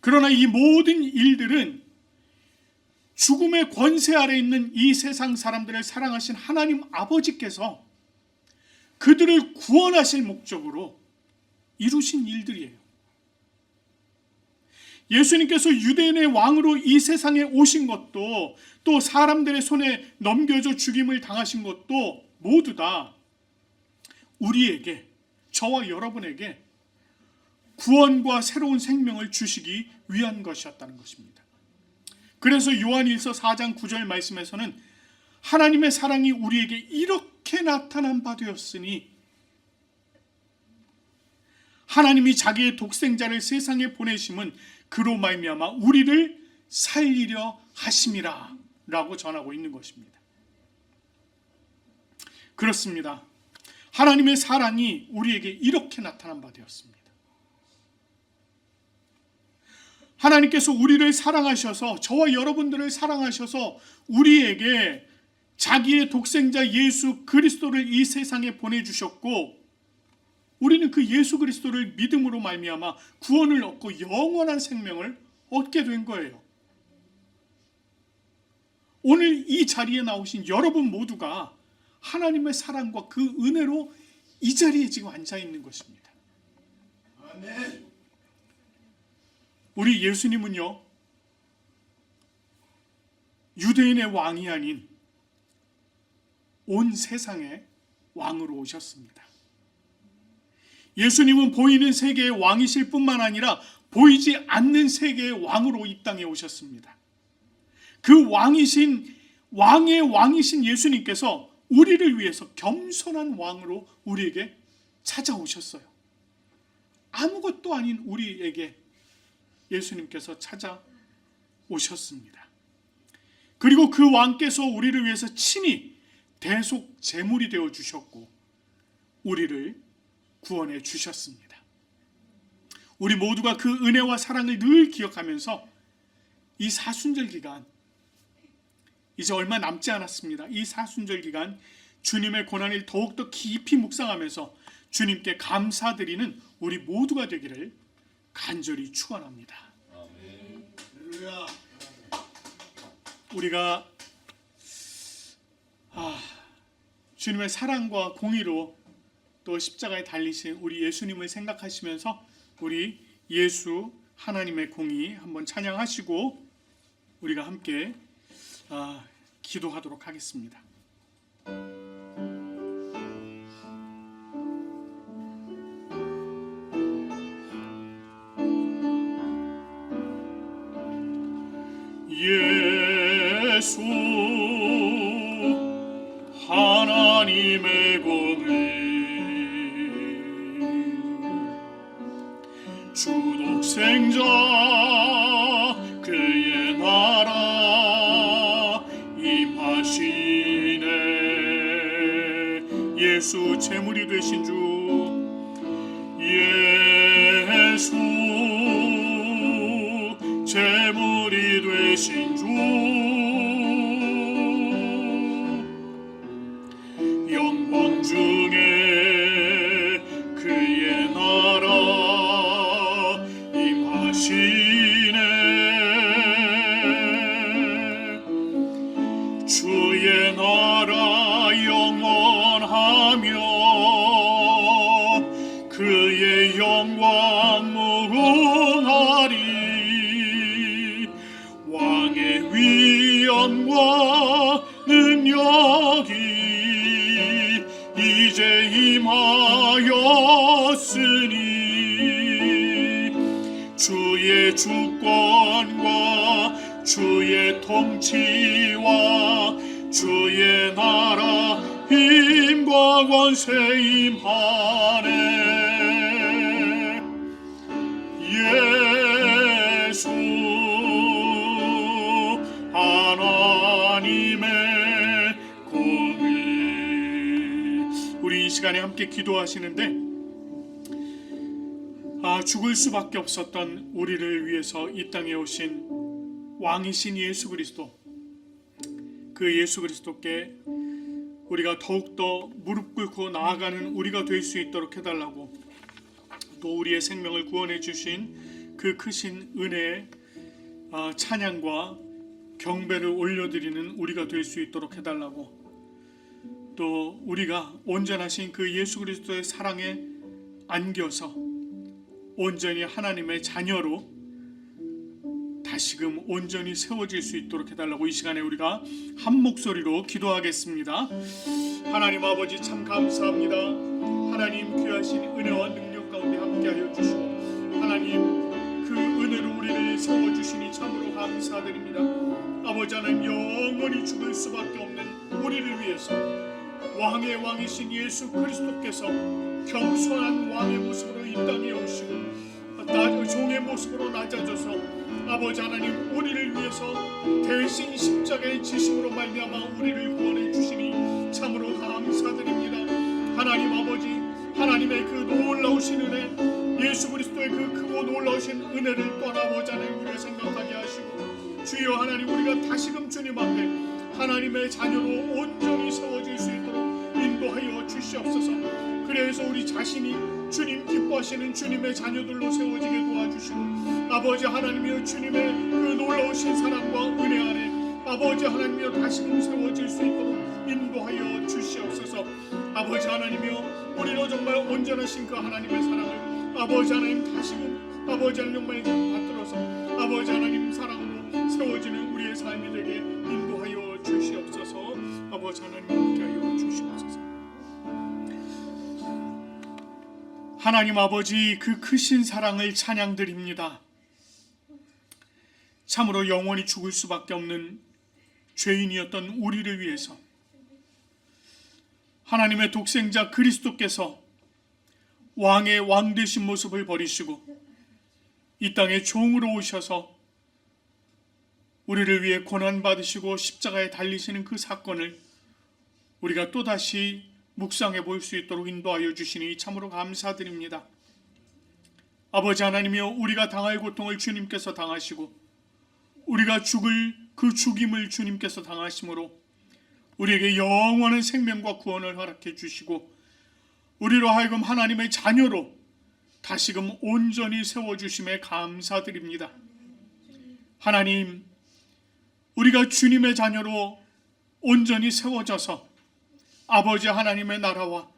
그러나 이 모든 일들은 죽음의 권세 아래 있는 이 세상 사람들을 사랑하신 하나님 아버지께서 그들을 구원하실 목적으로 이루신 일들이에요. 예수님께서 유대인의 왕으로 이 세상에 오신 것도 또 사람들의 손에 넘겨져 죽임을 당하신 것도 모두 다 우리에게, 저와 여러분에게 구원과 새로운 생명을 주시기 위한 것이었다는 것입니다. 그래서 요한일서 4장 9절 말씀에서는 하나님의 사랑이 우리에게 이렇게 나타난 바 되었으니 하나님이 자기의 독생자를 세상에 보내심은 그로 말미암아 우리를 살리려 하심이라 라고 전하고 있는 것입니다. 그렇습니다. 하나님의 사랑이 우리에게 이렇게 나타난 바 되었습니다. 하나님께서 우리를 사랑하셔서 저와 여러분들을 사랑하셔서 우리에게 자기의 독생자 예수 그리스도를 이 세상에 보내주셨고 우리는 그 예수 그리스도를 믿음으로 말미암아 구원을 얻고 영원한 생명을 얻게 된 거예요. 오늘 이 자리에 나오신 여러분 모두가 하나님의 사랑과 그 은혜로 이 자리에 지금 앉아 있는 것입니다. 아멘. 우리 예수님은요, 유대인의 왕이 아닌 온 세상의 왕으로 오셨습니다. 예수님은 보이는 세계의 왕이실 뿐만 아니라 보이지 않는 세계의 왕으로 이 땅에 오셨습니다. 그 왕의 왕이신 예수님께서 우리를 위해서 겸손한 왕으로 우리에게 찾아오셨어요. 아무것도 아닌 우리에게 예수님께서 찾아오셨습니다. 그리고 그 왕께서 우리를 위해서 친히 대속 제물이 되어 주셨고 우리를 구원해 주셨습니다. 우리 모두가 그 은혜와 사랑을 늘 기억하면서 이 사순절 기간, 이제 얼마 남지 않았습니다. 이 사순절 기간 주님의 고난을 더욱더 깊이 묵상하면서 주님께 감사드리는 우리 모두가 되기를 간절히 축원합니다. 할렐루야. 우리가 주님의 사랑과 공의로 또 십자가에 달리신 우리 예수님을 생각하시면서 우리 예수 하나님의 공의 한번 찬양하시고 우리가 함께 기도하도록 하겠습니다. 예수 하나님의 공의 주 독생자 그의 나라 임하시네. 예수 제물이 되신 주 예수 영광 중에 그의 나라 임하시네. 주의 나라 영원하며 그의 영광 무궁하리. 왕의 위엄과 능력이 이제 임하였으니 주의 주권과 주의 통치와 주의 나라 힘과 권세 임하네. 예수 하나님의 공의. 우리 이 시간에 함께 기도하시는데 죽을 수밖에 없었던 우리를 위해서 이 땅에 오신 왕이신 예수 그리스도, 그 예수 그리스도께 우리가 더욱더 무릎 꿇고 나아가는 우리가 될 수 있도록 해달라고, 또 우리의 생명을 구원해 주신 그 크신 은혜의 찬양과 경배를 올려드리는 우리가 될 수 있도록 해달라고, 또 우리가 온전하신 그 예수 그리스도의 사랑에 안겨서 온전히 하나님의 자녀로 다시금 온전히 세워질 수 있도록 해달라고 이 시간에 우리가 한 목소리로 기도하겠습니다. 하나님 아버지 참 감사합니다. 하나님 귀하신 은혜와 능력 가운데 함께하여 주시고 하나님 그 은혜로 우리를 세워주시니 참으로 감사드립니다. 아버지 하나님 영원히 죽을 수밖에 없는 우리를 위해서 왕의 왕이신 예수 그리스도께서 겸손한 왕의 모습으로 이 땅에 오시고 종의 모습으로 낮아져서 아버지 하나님 우리를 위해서 대신 십자가의 지심으로 말미암아 우리를 구원해 주시니 참으로 감사드립니다. 하나님 아버지 하나님의 그 놀라우신 은혜, 예수 그리스도의 그 크고 놀라우신 은혜를 또한 아버지 하나님 우리가 생각하게 하시고 주여 하나님 우리가 다시금 주님 앞에 하나님의 자녀로 온전히 세워질 수 있도록 인도하여 주시옵소서. 그래서 우리 자신이 주님 기뻐하시는 주님의 자녀들로 세워지게 도와주시고 아버지 하나님이여 주님의 그 놀라우신 사랑과 은혜 안에 아버지 하나님이여 다시금 세워질 수 있도록 인도하여 주시옵소서. 아버지 하나님이여 우리로 정말 온전하신 그 하나님의 사랑을 아버지 하나님 다시금 아버지 하나님 정말 받들어서 아버지 하나님 사랑으로 세워지는 우리의 삶이 되게 인도하여 주시옵소서. 아버지 하나님 함께하여 주시옵소서. 하나님 아버지 그 크신 사랑을 찬양드립니다. 참으로 영원히 죽을 수밖에 없는 죄인이었던 우리를 위해서 하나님의 독생자 그리스도께서 왕의 왕 되신 모습을 버리시고 이 땅에 종으로 오셔서 우리를 위해 고난받으시고 십자가에 달리시는 그 사건을 우리가 또다시 묵상해 볼 수 있도록 인도하여 주시니 참으로 감사드립니다. 아버지 하나님이여 우리가 당할 고통을 주님께서 당하시고 우리가 죽을 그 죽임을 주님께서 당하심으로 우리에게 영원한 생명과 구원을 허락해 주시고 우리로 하여금 하나님의 자녀로 다시금 온전히 세워주심에 감사드립니다. 하나님 우리가 주님의 자녀로 온전히 세워져서 아버지 하나님의 나라와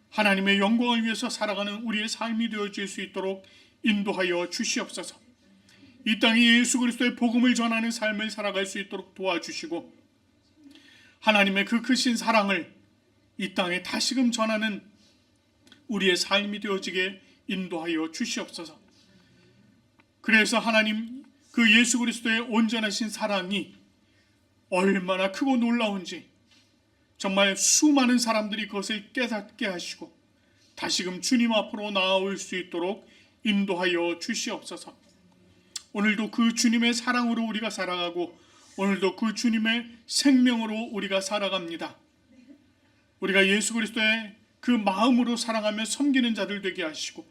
하나님의 영광을 위해서 살아가는 우리의 삶이 되어질 수 있도록 인도하여 주시옵소서. 이 땅에 예수 그리스도의 복음을 전하는 삶을 살아갈 수 있도록 도와주시고 하나님의 그 크신 사랑을 이 땅에 다시금 전하는 우리의 삶이 되어지게 인도하여 주시옵소서. 그래서 하나님 그 예수 그리스도의 온전하신 사랑이 얼마나 크고 놀라운지 정말 수많은 사람들이 그것을 깨닫게 하시고 다시금 주님 앞으로 나아올 수 있도록 인도하여 주시옵소서. 오늘도 그 주님의 사랑으로 우리가 살아가고 오늘도 그 주님의 생명으로 우리가 살아갑니다. 우리가 예수 그리스도의 그 마음으로 사랑하며 섬기는 자들 되게 하시고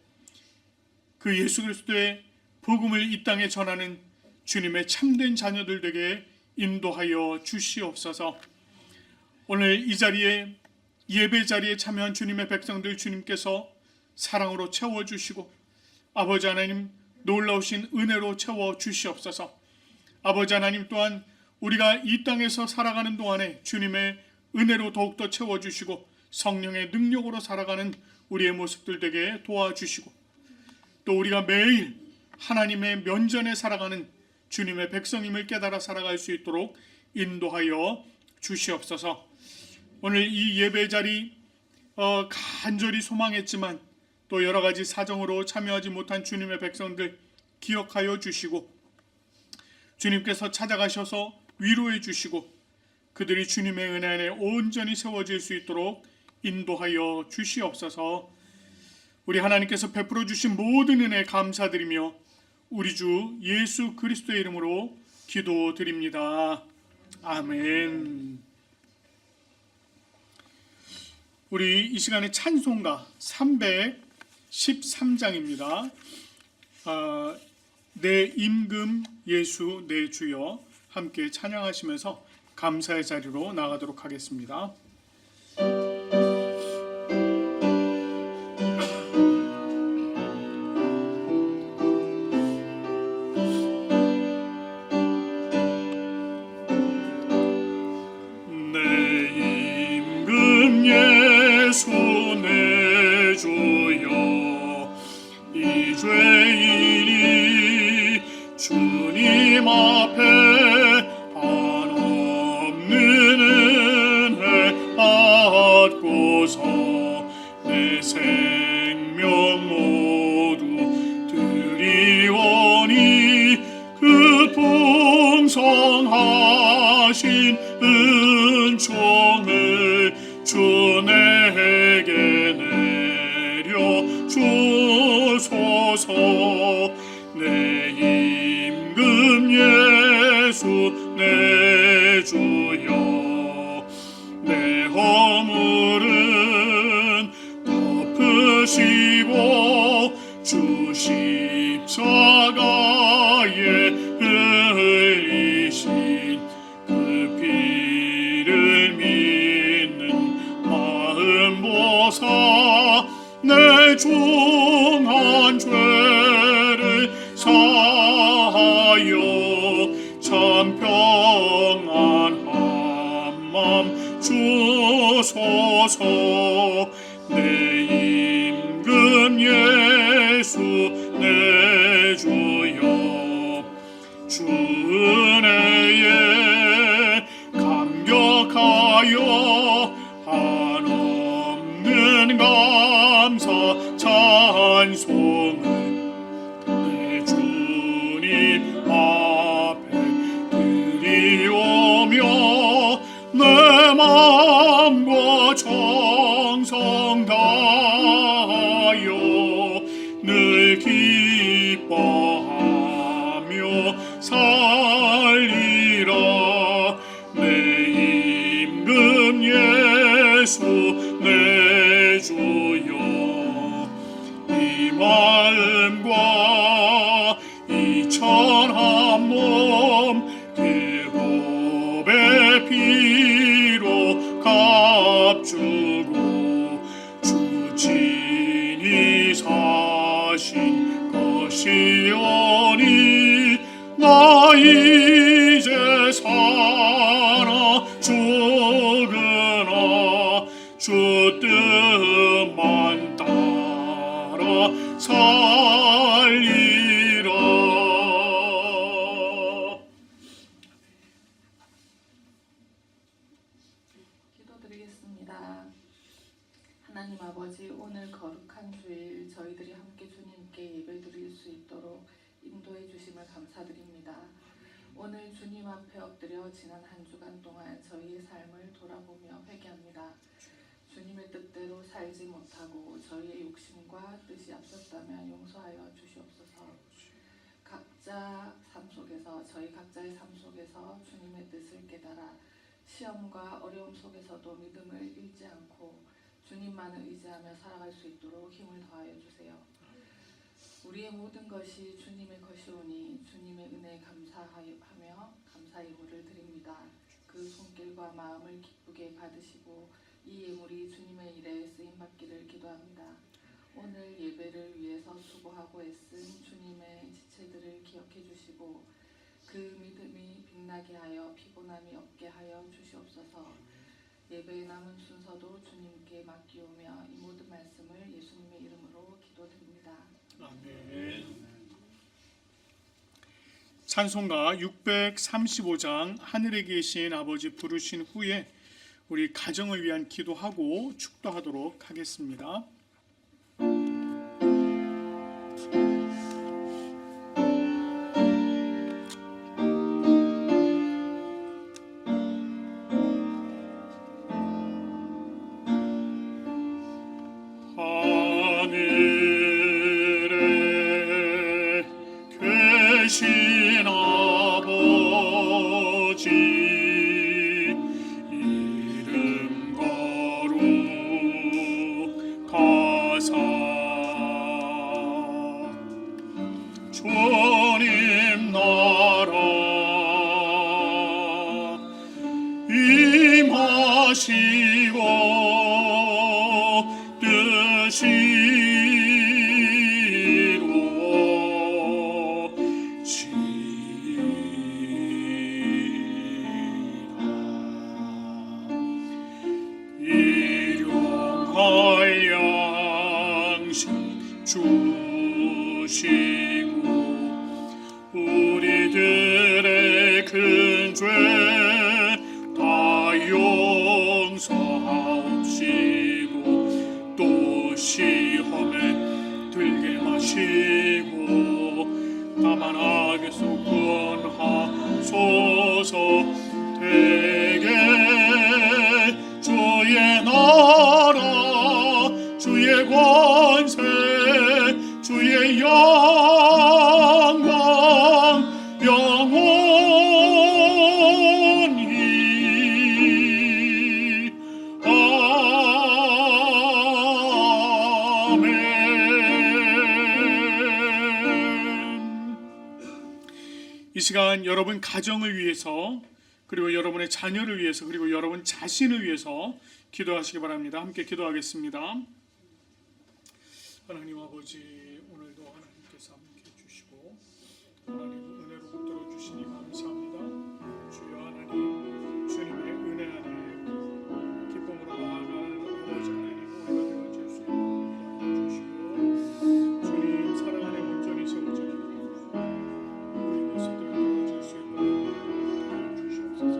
그 예수 그리스도의 복음을 이 땅에 전하는 주님의 참된 자녀들 되게 인도하여 주시옵소서. 오늘 이 자리에 예배 자리에 참여한 주님의 백성들 주님께서 사랑으로 채워주시고 아버지 하나님 놀라우신 은혜로 채워주시옵소서. 아버지 하나님 또한 우리가 이 땅에서 살아가는 동안에 주님의 은혜로 더욱더 채워주시고 성령의 능력으로 살아가는 우리의 모습들 되게 도와주시고 또 우리가 매일 하나님의 면전에 살아가는 주님의 백성임을 깨달아 살아갈 수 있도록 인도하여 주시옵소서. 오늘 이 예배 자리 간절히 소망했지만 또 여러 가지 사정으로 참여하지 못한 주님의 백성들 기억하여 주시고 주님께서 찾아가셔서 위로해 주시고 그들이 주님의 은혜 안에 온전히 세워질 수 있도록 인도하여 주시옵소서. 우리 하나님께서 베풀어 주신 모든 은혜 감사드리며 우리 주 예수 그리스도의 이름으로 기도드립니다. 아멘. 우리 이 시간에 찬송가 313장입니다. 내 임금 예수 내 주여 함께 찬양하시면서 감사의 자리로 나가도록 하겠습니다. 예수 내 주여 이 죄인이 주님 앞에 한없는 은혜 받고서 내 생명 모두 드리오니 그 풍성하신 은총을 주 내게 내려 주소서. 내 임금 예수 내 주여 내 허물은 덮으시고 주 십자가에 흘리신 그 피를 믿는 마음 보사 내 중한 죄를 사하여 참 평안한 맘 주소서. 내 임금 예수 내 주여 주 은혜에 감격하여 한없는 감사 찬송을 내 주님 앞에 드리오며 내 마음과 정성 다하여 늘 기뻐하며 살리라. 내 임금 예수 내 주여 이 마음과 이 천한 몸 계법의 피로 값주고 주 친히 사신 것이오니 나 이제 살아 죽으나 주 뜻만 따라 살리라. 기도드리겠습니다. 하나님 아버지, 오늘 거룩한 주일 저희들이 함께 주님께 예배드릴 수 있도록 인도해 주심을 감사드립니다. 오늘 주님 앞에 엎드려 지난 한 주간 동안 저희의 삶을 돌아보며 회개합니다. 주님의 뜻대로 살지 못하고 저희의 욕심과 뜻이 앞섰다면 용서하여 주시옵소서. 각자 삶 속에서 저희 각자의 삶 속에서 주님의 뜻을 깨달아 시험과 어려움 속에서도 믿음을 잃지 않고 주님만을 의지하며 살아갈 수 있도록 힘을 더하여 주세요. 우리의 모든 것이 주님의 것이오니 주님의 은혜에 감사하며 감사의 예물을 드립니다. 그 손길과 마음을 기쁘게 받으시고 이 예물이 주님의 일에 쓰임받기를 기도합니다. 오늘 예배를 위해서 수고하고 애쓴 주님의 지체들을 기억해 주시고 그 믿음이 빛나게 하여 피곤함이 없게 하여 주시옵소서. 예배의 남은 순서도 주님께 맡기오며 이 모든 말씀을 예수님의 이름으로 기도드립니다. 아멘. 찬송가 635장 하늘에 계신 아버지 부르신 후에 우리 가정을 위한 기도하고 축도하도록 하겠습니다. 하늘에 계신 아버지 이름 거룩하사 주님 나라 임하시고 일용할 양식 주시고 우리들의 큰 죄 다 용서하옵시고 또 시험에 들게 마시고 다만 악에서 구원하소서. 대개 주의 나라 주의 권세 주의 영광 영원히 아멘. 이 시간 여러분 가정을 위해서 그리고 여러분의 자녀를 위해서 그리고 여러분 자신을 위해서 기도하시기 바랍니다. 함께 기도하겠습니다. 하나님 아버지, 오늘도 하나님께서 함께 해주시고 하나님 은혜로 붙들어 주시니 감사합니다. 주여 하나님, 주님의 은혜 안에 기쁨으로 나아갈 아버지 하나님 우리가 되어질 수 있도록 도와주시고 주님 사랑 안에 온전히 세워지게 우리 모습들을 되어질 수 있도록 주시옵소서.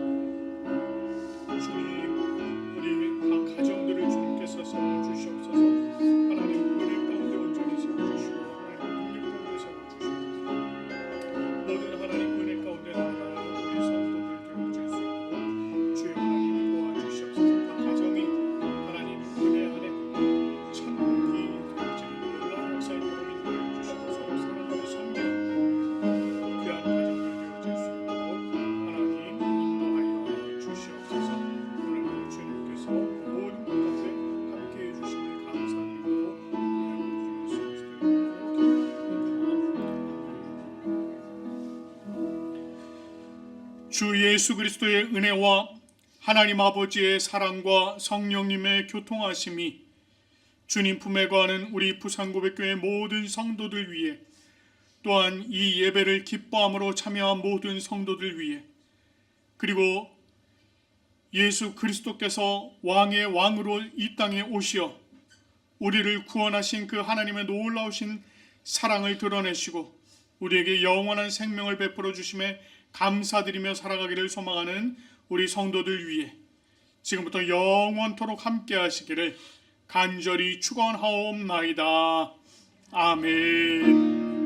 주님, 우리 각 가정들을 주님께서 세워주시옵소서. 하나님 은혜 가운데 온전히 세워주시고 하나님 능력 가운데 세워주시고 모든 하나님 은혜 가운데 나아가는 우리 성도들 되어질 수 있도록 주여 하나님 도와주시옵소서. 각 가정이 하나님 은혜 안에 천국이 되어지는 놀라운 역사의 여러분 인도해 주시고 서로 사랑하고 섬기는 귀한 가정들 되어질 수 있도록 하나님 인도하여 주시옵소서. 오늘도 주님께서 모든 것 가운데 함께해 주심을 감사드리고 예수 그리스도의 주 예수 그리스도의 은혜와 하나님 아버지의 사랑과 성령님의 교통하심이 주님 품에 거하는 우리 부산고백교회 모든 성도들 위해 또한 이 예배를 기뻐함으로 참여한 모든 성도들 위해 그리고 예수 그리스도께서 왕의 왕으로 이 땅에 오시어 우리를 구원하신 그 하나님의 놀라우신 사랑을 드러내시고 우리에게 영원한 생명을 베풀어 주심에 감사드리며 살아가기를 소망하는 우리 성도들 위해 지금부터 영원토록 함께 하시기를 간절히 축원하옵나이다. 아멘.